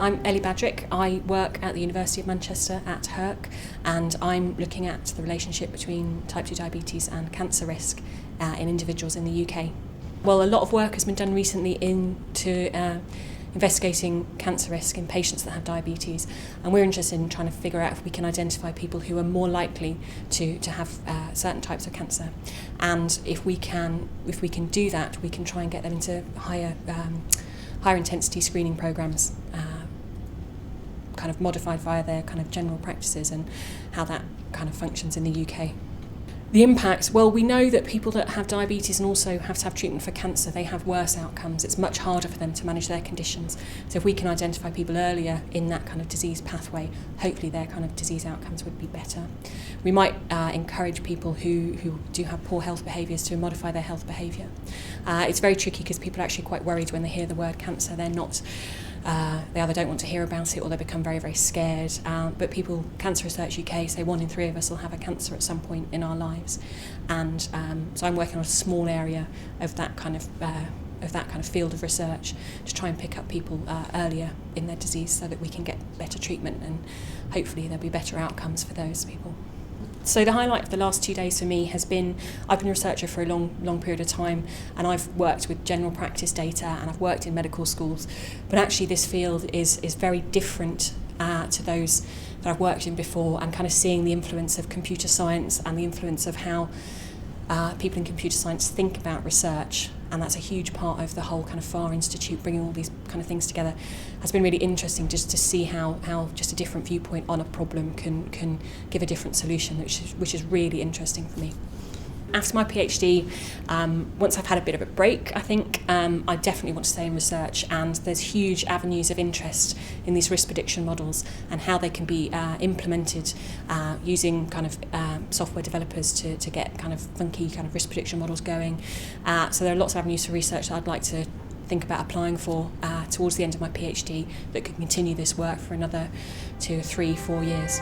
I'm Ellena Badrick. I work at the University of Manchester at HeRC, and I'm looking at the relationship between type 2 diabetes and cancer risk in individuals in the UK. Well, a lot of work has been done recently into investigating cancer risk in patients that have diabetes, and we're interested in trying to figure out if we can identify people who are more likely to have certain types of cancer, and if we can do that, we can try and get them into higher intensity screening programs, kind of modified via their kind of general practices, and how that kind of functions in the UK. The impacts, well, we know that people that have diabetes and also have to have treatment for cancer, they have worse outcomes. It's much harder for them to manage their conditions. So if we can identify people earlier in that kind of disease pathway, hopefully their kind of disease outcomes would be better. We might encourage people who do have poor health behaviours to modify their health behaviour. It's very tricky because people are actually quite worried when they hear the word cancer. They're not, they either don't want to hear about it or they become very, very scared. But people, Cancer Research UK say 1 in 3 of us will have a cancer at some point in our lives. And so I'm working on a small area of that kind of field of research to try and pick up people earlier in their disease so that we can get better treatment and hopefully there'll be better outcomes for those people. So the highlight of the last 2 days for me has been, I've been a researcher for a long period of time, and I've worked with general practice data and I've worked in medical schools, but actually this field is very different to those that I've worked in before, and kind of seeing the influence of computer science and the influence of how people in computer science think about research, and that's a huge part of the whole kind of Farr Institute, bringing all these kind of things together. Has been really interesting just to see how just a different viewpoint on a problem can give a different solution, which is really interesting for me. After my PhD, once I've had a bit of a break, I think I definitely want to stay in research, and there's huge avenues of interest in these risk prediction models and how they can be implemented using kind of software developers to get kind of funky kind of risk prediction models going. So there are lots of avenues for research that I'd like to think about applying for towards the end of my PhD that could continue this work for another 2, 3, 4 years.